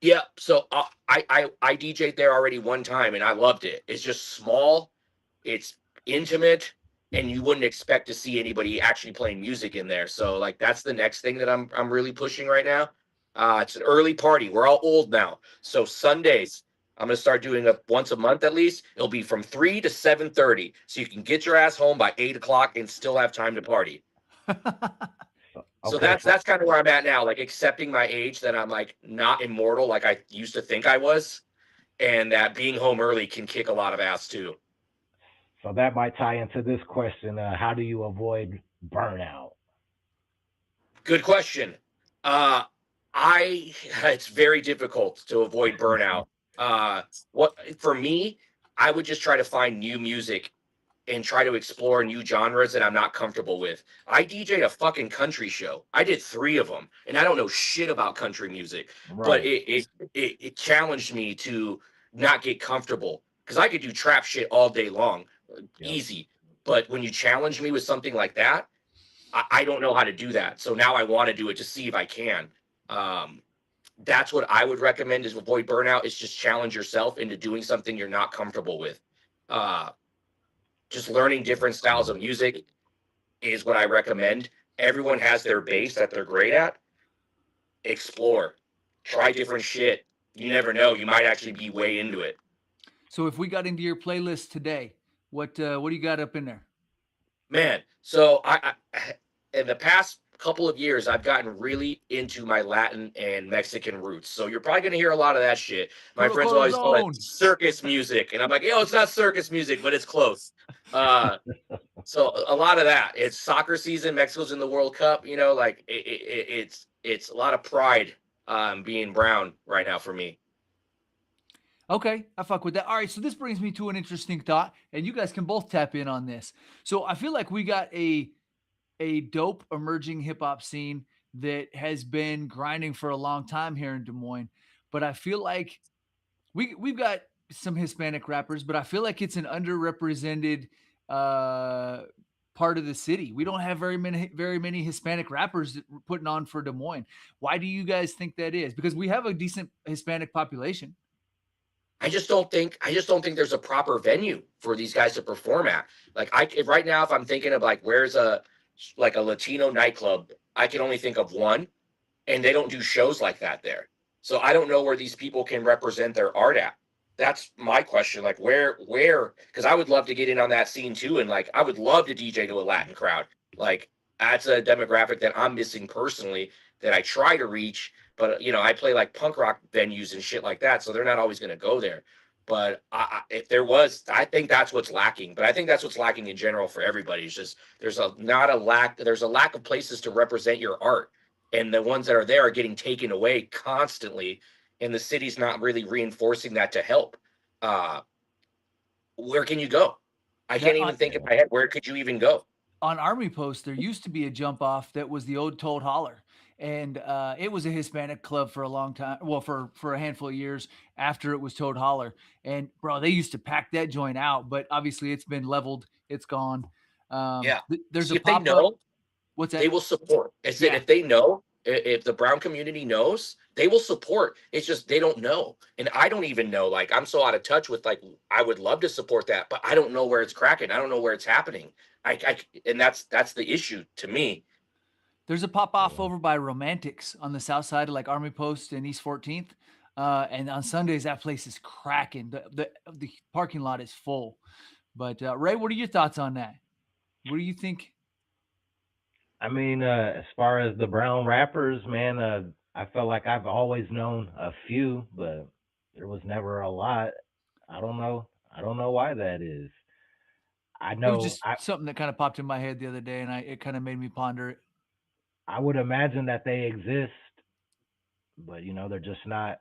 Yeah, so I DJ'd there already one time and I loved it. It's just small, it's intimate, and you wouldn't expect to see anybody actually playing music in there. So like that's the next thing that I'm really pushing right now. It's an early party. We're all old now, so Sundays I'm gonna start doing once a month at least. It'll be from 3 to 7:30, so you can get your ass home by 8 o'clock and still have time to party. So that's kind of where I'm at now, like accepting my age, that I'm like not immortal like I used to think I was, and that being home early can kick a lot of ass too. So that might tie into this question. How do you avoid burnout? Good question. It's very difficult to avoid burnout. What for me, I would just try to find new music and try to explore new genres that I'm not comfortable with. I DJ'd a fucking country show. I did 3 of them, and I don't know shit about country music, but it challenged me to not get comfortable, because I could do trap shit all day long, easy. But when you challenge me with something like that, I don't know how to do that. So now I want to do it to see if I can. That's what I would recommend, is avoid burnout, is just challenge yourself into doing something you're not comfortable with. Just learning different styles of music is what I recommend. Everyone has their base that they're great at. Explore, try different shit. You never know, you might actually be way into it. So if we got into your playlist today, what do you got up in there? Man, so in the past couple of years, I've gotten really into my Latin and Mexican roots. So you're probably going to hear a lot of that shit. My friends always call it circus music. And I'm like, yo, it's not circus music, but it's close. So a lot of that. It's soccer season. Mexico's in the World Cup. You know, like it's a lot of pride being brown right now for me. Okay, I fuck with that. All right, so this brings me to an interesting thought, and you guys can both tap in on this. So I feel like we got a dope emerging hip hop scene that has been grinding for a long time here in Des Moines, but I feel like we've got some Hispanic rappers, but I feel like it's an underrepresented part of the city. We don't have very many Hispanic rappers putting on for Des Moines. Why do you guys think that is? Because we have a decent Hispanic population. I just don't think there's a proper venue for these guys to perform at. Like right now, if I'm thinking of like where's a Latino nightclub, I can only think of one, and they don't do shows like that there. So I don't know where these people can represent their art at. That's my question. Like where, because I would love to get in on that scene too. And like, I would love to DJ to a Latin crowd. Like that's a demographic that I'm missing personally that I try to reach, but you know, I play like punk rock venues and shit like that. So they're not always going to go there. But if there was, I think that's what's lacking. But I think that's what's lacking in general for everybody. It's just, there's a lack of places to represent your art. And the ones that are there are getting taken away constantly, and the city's not really reinforcing that to help. Where can you go? I can't even think in my head, where could you even go? On Army Post, there used to be a jump off that was the old Toad Holler. And it was a Hispanic club for a long time. Well, for a handful of years after it was Toad Holler. And bro, they used to pack that joint out, but obviously it's been leveled. It's gone. There's See, a pop up. What's that? They will support. I said, if they know, if the brown community knows, they will support. It's just they don't know, and I don't even know. Like I'm so out of touch with like I would love to support that, but I don't know where it's cracking. I don't know where it's happening. And that's the issue to me. There's a pop off over by Romantics on the south side of like Army Post and East 14th, and on Sundays that place is cracking. The parking lot is full. But Ray, what are your thoughts on that? What do you think? I mean, as far as the brown rappers, man, I felt like I've always known a few, but there was never a lot. I don't know why that is. I know it was just something that kind of popped in my head the other day, and it kind of made me ponder it. I would imagine that they exist, but you know, they're just not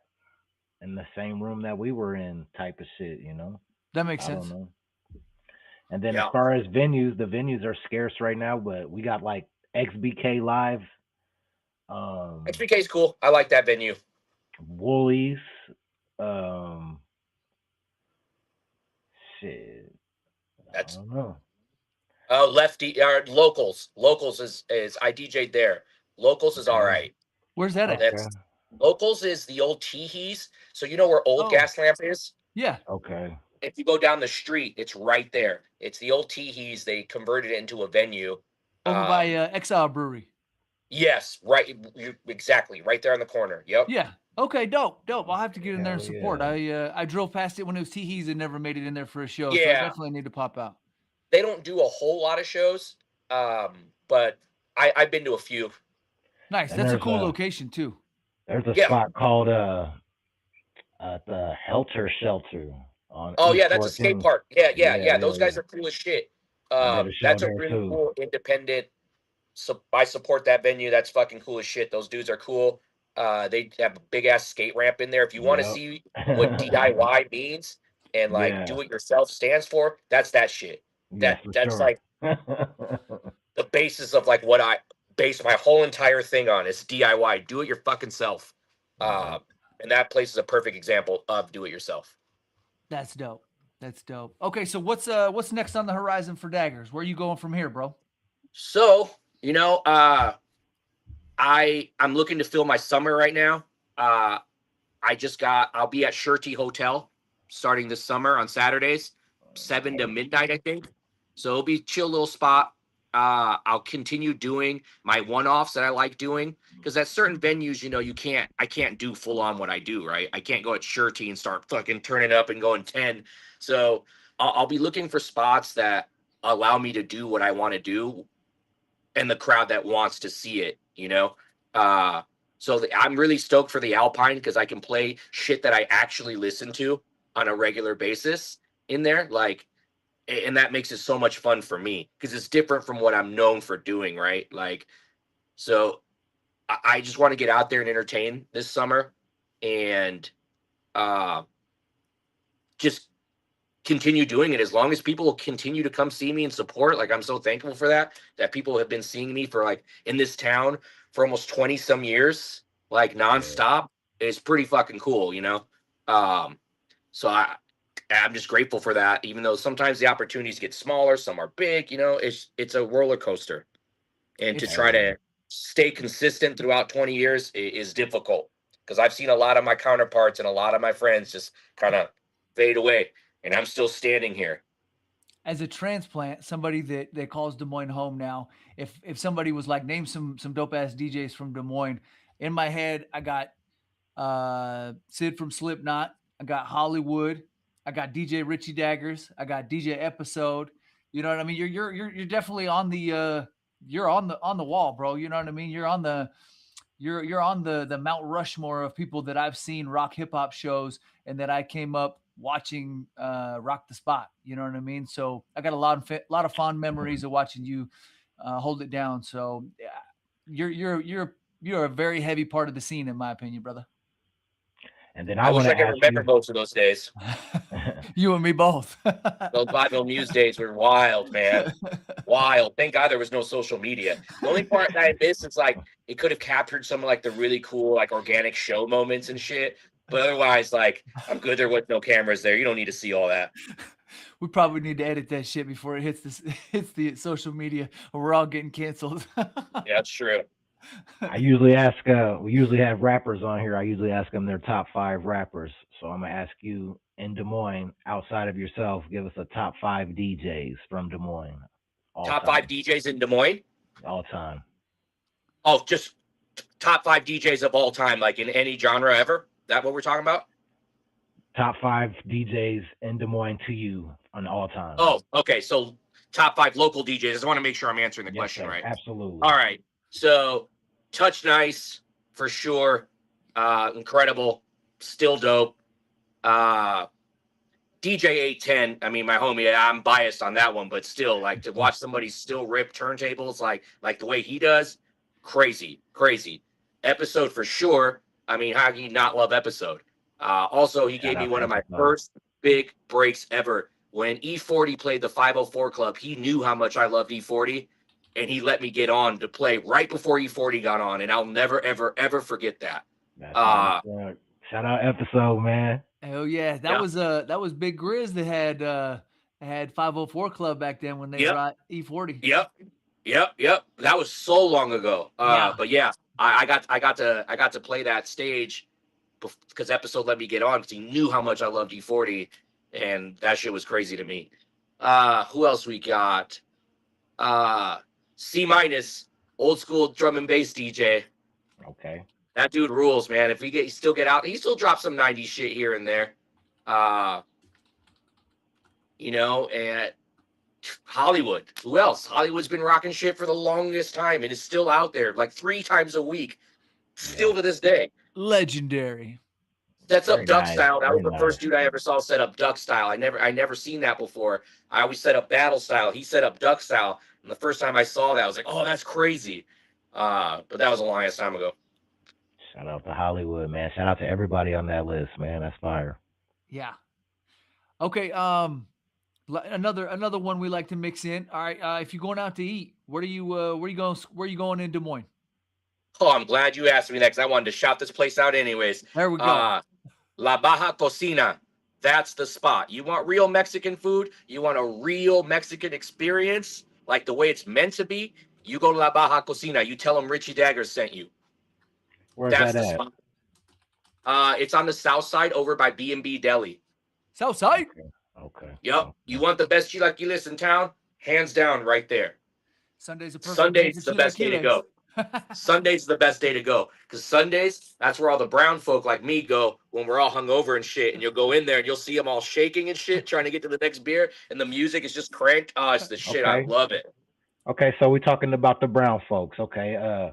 in the same room that we were in, type of shit. You know, that makes sense. I don't know. And then as far as venues, the venues are scarce right now, but we got like XBK Live. XBK is cool. I like that venue. Woolies. Shit. I don't know. Lefty Locals. Locals is I DJ'd there. Locals is all right. Where's that at? Locals is the old Teehees. So you know where old Gas Lamp is? Yeah. Okay. If you go down the street, it's right there. It's the old Teehees. They converted it into a venue. Over by Exile Brewery. Yes, right. Exactly. Right there on the corner. Yep. Yeah. Okay, dope. I'll have to get in there and support. Yeah. I drove past it when it was Teehees and never made it in there for a show. Yeah. So I definitely need to pop out. They don't do a whole lot of shows, but I've been to a few. Nice. That's a cool location too. There's a spot called the Helter Shelter on. Oh yeah, that's a skate park. Yeah. Those guys are cool as shit. That's a really cool independent. So I support that venue. That's fucking cool as shit. Those dudes are cool. They have a big ass skate ramp in there. If you want to see what DIY means and like do it yourself stands for, that's that shit. That's like the basis of like what I base my whole entire thing on is DIY. Do it your fucking self. And that place is a perfect example of do it yourself. That's dope. Okay, so what's next on the horizon for Daggers? Where are you going from here, bro? So, you know, I'm looking to fill my summer right now. I'll be at Shirty Hotel starting this summer on Saturdays, 7 to midnight, I think. So it'll be a chill little spot. I'll continue doing my one-offs that I like doing, because at certain venues, you know, I can't do full on what I do, right? I can't go at Shirty and start fucking turning up and going 10. So I'll be looking for spots that allow me to do what I want to do and the crowd that wants to see it, you know? I'm really stoked for the Alpine because I can play shit that I actually listen to on a regular basis in there. Like, and that makes it so much fun for me because it's different from what I'm known for doing, right? Like, so I just want to get out there and entertain this summer and just continue doing it as long as people will continue to come see me and support. Like, I'm so thankful for that people have been seeing me for like in this town for almost 20 some years, like nonstop. It's pretty fucking cool, you know? So I'm just grateful for that, even though sometimes the opportunities get smaller, some are big, you know, it's a roller coaster. And to try to stay consistent throughout 20 years is difficult because I've seen a lot of my counterparts and a lot of my friends just kind of fade away, and I'm still standing here. As a transplant, somebody that calls Des Moines home now, if somebody was like, name some dope ass DJs from Des Moines, in my head, I got Sid from Slipknot, I got Hollywood, I got DJ Richie Daggers, I got DJ Episode. You know what I mean? You're definitely on the you're on the wall, bro. You know what I mean? You're on the Mount Rushmore of people that I've seen rock hip hop shows and that I came up watching rock the spot. You know what I mean? So I got a lot of fond memories of watching you hold it down. So you're a very heavy part of the scene, in my opinion, brother. And then I wish I could remember most of those days. You and me both. Those Vaudeville Muse days were wild, man. Wild. Thank God there was no social media. The only part that I miss is like it could have captured some of like the really cool like organic show moments and shit. But otherwise, like I'm good there with no cameras there. You don't need to see all that. We probably need to edit that shit before it hits the social media, or we're all getting canceled. Yeah, that's true. I usually ask, we usually have rappers on here. I usually ask them their top 5 rappers. So I'm going to ask you in Des Moines, outside of yourself, give us a top 5 DJs from Des Moines. Top 5 DJs in Des Moines? All time. Oh, just top 5 DJs of all time, like in any genre ever? That what we're talking about? Top 5 DJs in Des Moines to you on all time. Oh, okay. So top 5 local DJs. I just want to make sure I'm answering the question right. Absolutely. All right. So Touch Nice for sure. Incredible. Still dope. DJ 810. I mean, my homie, I'm biased on that one, but still, like to watch somebody still rip turntables like the way he does, crazy. Episode for sure. I mean, how can you not love Episode? Also, he gave me one of my first big breaks ever. When E40 played the 504 Club, he knew how much I loved E40, and he let me get on to play right before E40 got on, and I'll never, ever, ever forget that. Shout out Episode, man. Hell yeah. That was Big Grizz that had 504 Club back then when they brought E40. Yep. That was so long ago. But yeah, I got to play that stage because Episode let me get on because he knew how much I loved E40, and that shit was crazy to me. Who else we got? C-, old school drum and bass DJ. Okay. That dude rules, man. If he still get out, he still drops some 90s shit here and there. You know, and Hollywood. Who else? Hollywood's been rocking shit for the longest time and is still out there like 3 times a week. Still to this day. Legendary. Sets up duck style. That was the first dude I ever saw set up duck style. I never seen that before. I always set up battle style. He set up duck style. And the first time I saw that, I was like, oh, that's crazy. But that was a long ass time ago. Shout out to Hollywood, man. Shout out to everybody on that list, man. That's fire. Yeah. Okay. Another one we like to mix in. All right. If you're going out to eat, where you going in Des Moines? Oh, I'm glad you asked me that because I wanted to shout this place out anyways. There we go. La Baja Cocina. That's the spot. You want real Mexican food? You want a real Mexican experience, like the way it's meant to be? You go to La Baja Cocina. You tell them Richie Daggers sent you. Where's that at? Spot. It's on the south side over by B&B Deli. South side? Okay. Yep. You want the best chilaquiles in town? Hands down, right there. Sunday's the best day to go. Sunday's the best day to go because Sundays, that's where all the brown folk like me go when we're all hungover and shit. And you'll go in there and you'll see them all shaking and shit, trying to get to the next beer. And the music is just cranked. Oh, it's the shit. Okay. I love it. Okay, so we're talking about the brown folks. Okay,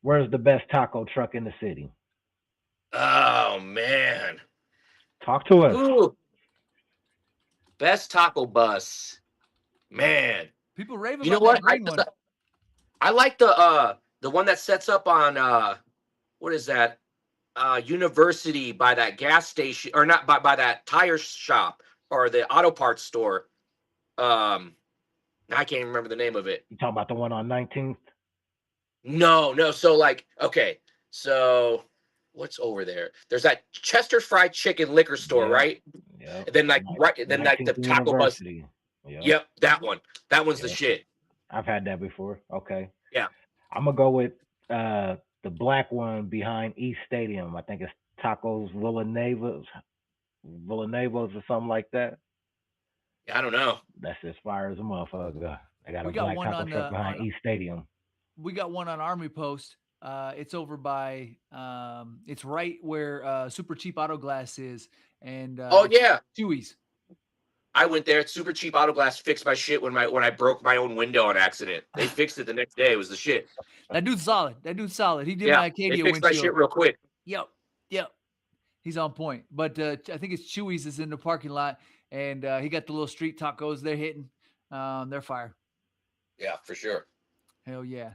where's the best taco truck in the city? Oh man. Talk to us. Ooh, best taco bus. Man. People rave You know about that what? green one. I like the one that sets up on what is that? University by that gas station, or not by that tire shop or the auto parts store. I can't even remember the name of it. You talking about the one on 19th? No. So like, okay, so what's over there? There's that Chester Fried Chicken liquor store, Yeah. right? Yeah. And then like then like the 19th taco bus. University. Yep, that one. That one's the Yep. shit. I've had that before. Okay. Yeah. I'm gonna go with the black one behind East Stadium. I think it's Tacos Villanevas or something like that. I don't know. That's as far as a motherfucker. I got We a got black one taco on truck behind East Stadium. We got one on Army Post. It's over by it's right where Super Cheap Auto Glass is, and Oh yeah, Chewy's. I went there. Super Cheap Auto Glass fixed my shit when I broke my own window on accident. They fixed it the next day. It was the shit. That dude's solid. He did Yeah, my they Kadea fixed my windshield. shit real quick. Yep. He's on point. But I think it's Chewy's is in the parking lot, and he got the little street tacos they're hitting. They're fire. Yeah, for sure. Hell yeah.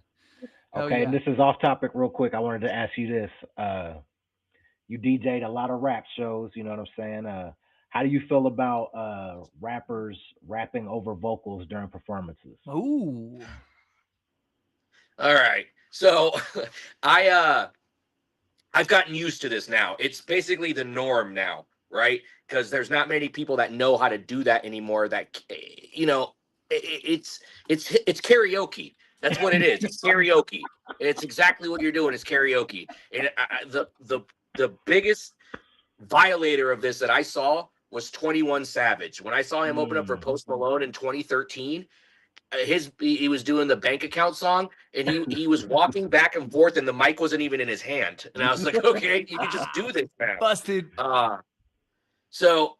Okay, and this is off topic real quick. I wanted to ask you this. You DJ'd a lot of rap shows, you know what I'm saying? How do you feel about rappers rapping over vocals during performances? Ooh. All right. So I've gotten used to this now. It's basically the norm now, right? Because there's not many people that know how to do that anymore. That it's karaoke. That's what it is. It's karaoke. It's exactly what you're doing. It's karaoke. And the biggest violator of this that I saw was 21 Savage. When I saw him open up for Post Malone in 2013, he was doing the bank account song, and he was walking back and forth, and the mic wasn't even in his hand. And I was like, okay, you can just do this now. Busted. So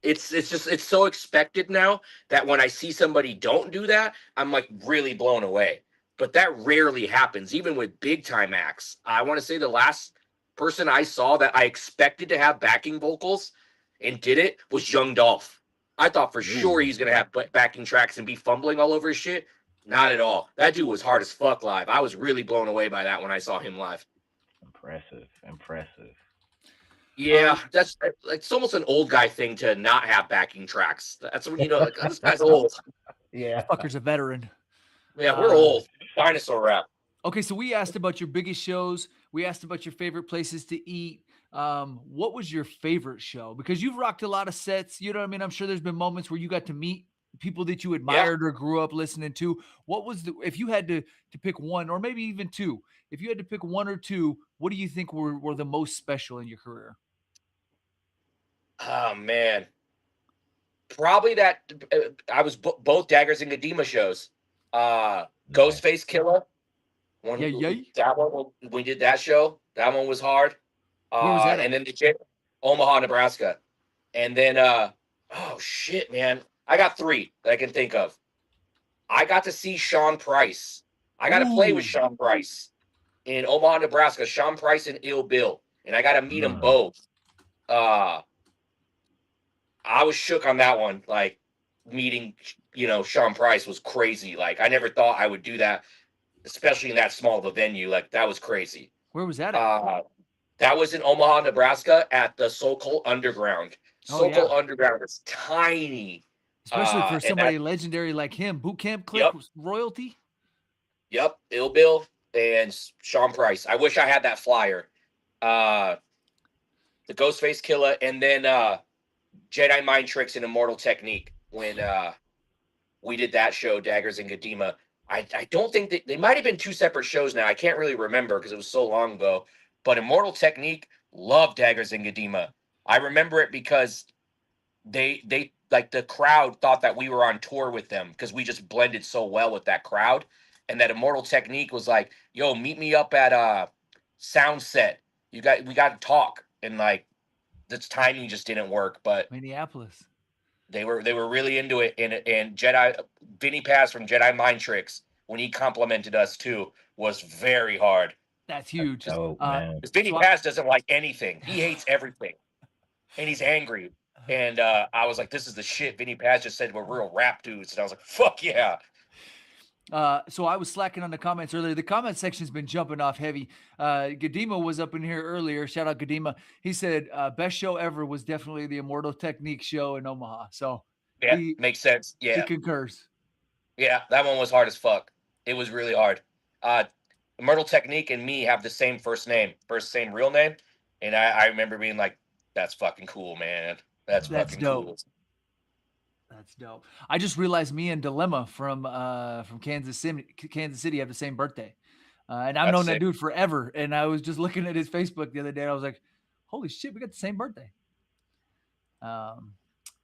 it's it's just so expected now that when I see somebody don't do that, I'm like really blown away. But that rarely happens, even with big time acts. I want to say the last person I saw that I expected to have backing vocals and did it was Young Dolph. I thought for sure he's gonna have backing tracks and be fumbling all over his shit. Not at all. That dude was hard as fuck live. I was really blown away by that when I saw him live. Impressive. Yeah, that's it's almost an old guy thing to not have backing tracks. That's when like, this guy's old. Yeah, fucker's a veteran. Yeah, we're old. Dinosaur rap. Okay, so we asked about your biggest shows. We asked about your favorite places to eat. What was your favorite show? Because you've rocked a lot of sets. You know what I mean? I'm sure there's been moments where you got to meet people that you admired or grew up listening to. What was if you had to pick one, or maybe even two, if you had to pick one or two, what do you think were the most special in your career? Oh man, probably that I was both Daggers and Gadema shows. Ghostface Killer. That one, we did that show. That one was hard. Where was that? And then Omaha, Nebraska. And then oh shit, man. I got three that I can think of. I got to see Sean Price. I got to play with Sean Price in Omaha, Nebraska. Sean Price and Ill Bill. And I got to meet them both. I was shook on that one. Like meeting, Sean Price was crazy. Like I never thought I would do that, especially in that small of a venue. Like that was crazy. Where was that at? That was in Omaha, Nebraska at the Sokol Underground. Sokol Underground is tiny. Especially for somebody legendary like him. Boot Camp Clique royalty? Yep. Ill Bill and Sean Price. I wish I had that flyer. The Ghostface Killer, and then Jedi Mind Tricks and Immortal Technique when we did that show, Daggers and Gadema. I don't think they might have been two separate shows now. I can't really remember because it was so long ago. But Immortal Technique loved Daggers and Gadema. I remember it because they like the crowd thought that we were on tour with them because we just blended so well with that crowd. And that Immortal Technique was like, yo, meet me up at Soundset. We got to talk. And like, this timing just didn't work. But Minneapolis. They were really into it. And Vinny Paz from Jedi Mind Tricks, when he complimented us too, was very hard. That's huge. Dope, man. Because Vinny Paz doesn't like anything. He hates everything. And he's angry. And I was like, this is the shit. Vinny Paz just said we're real rap dudes. And I was like, fuck yeah. So I was slacking on the comments earlier. The comment section's been jumping off heavy. Gadema was up in here earlier. Shout out Gadema. He said best show ever was definitely the Immortal Techniques show in Omaha. So yeah, makes sense. Yeah, he concurs. Yeah, that one was hard as fuck. It was really hard. Immortal Technique and me have the same same real name, and I remember being like, "That's fucking cool, man. That's fucking dope. Cool." That's dope. I just realized me and Dilemma from Kansas City have the same birthday. And I've known that dude forever. And I was just looking at his Facebook the other day and I was like, holy shit, we got the same birthday. All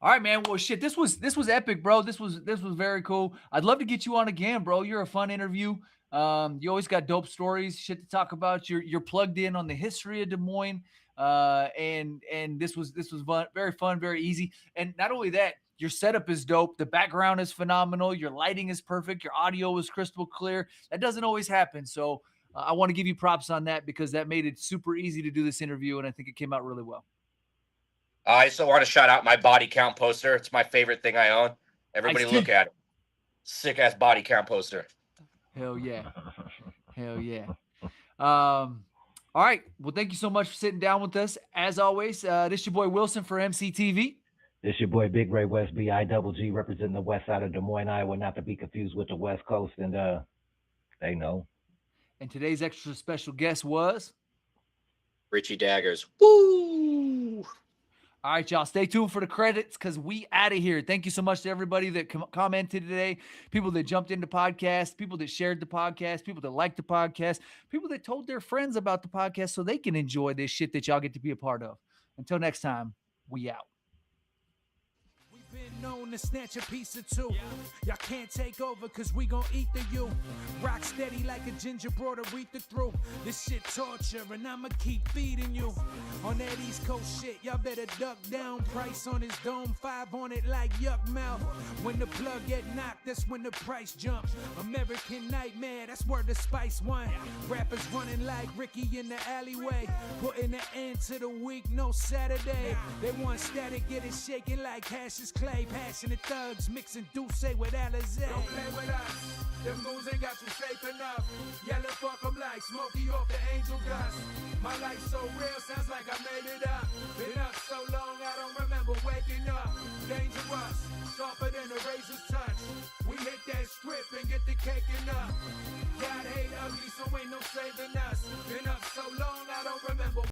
right, man. Well, shit, this was epic, bro. This was very cool. I'd love to get you on again, bro. You're a fun interview. You always got dope stories, shit to talk about. You're plugged in on the history of Des Moines. And this was fun, very fun, very easy. And not only that, your setup is dope. The background is phenomenal. Your lighting is perfect. Your audio is crystal clear. That doesn't always happen. So I want to give you props on that because that made it super easy to do this interview. And I think it came out really well. I also want to shout out my body count poster. It's my favorite thing I own. Everybody look at it. Sick ass body count poster. Hell yeah. Hell yeah. All right. Well, thank you so much for sitting down with us. As always, this is your boy Wilson for EmceeTV. This your boy Bigg Ray West, BIGG, representing the west side of Des Moines, Iowa, not to be confused with the West Coast, and they know. And today's extra special guest was Richie Daggers. Woo! All right, y'all. Stay tuned for the credits because we out of here. Thank you so much to everybody that commented today, people that jumped into podcasts, people that shared the podcast, people that liked the podcast, people that told their friends about the podcast so they can enjoy this shit that y'all get to be a part of. Until next time, we out. Been known to snatch a piece or two. Y'all can't take over cause we gon' eat the you. Rock steady like a ginger brought Aretha through. This shit torture and I'ma keep feeding you. On that East Coast shit, y'all better duck down. Price on his dome, 5 on it like yuck mouth. When the plug get knocked, that's when the price jumps. American Nightmare, that's where the Spice won. Rappers running like Ricky in the alleyway. Putting an end to the week, no Saturday. They want static, get it shaking like Hash's clay. Passionate thugs mixing Douce with Alizé. Don't play with us. Them moves ain't got you safe enough. Yellow fuck 'em like Smokey off the angel dust. My life's so real.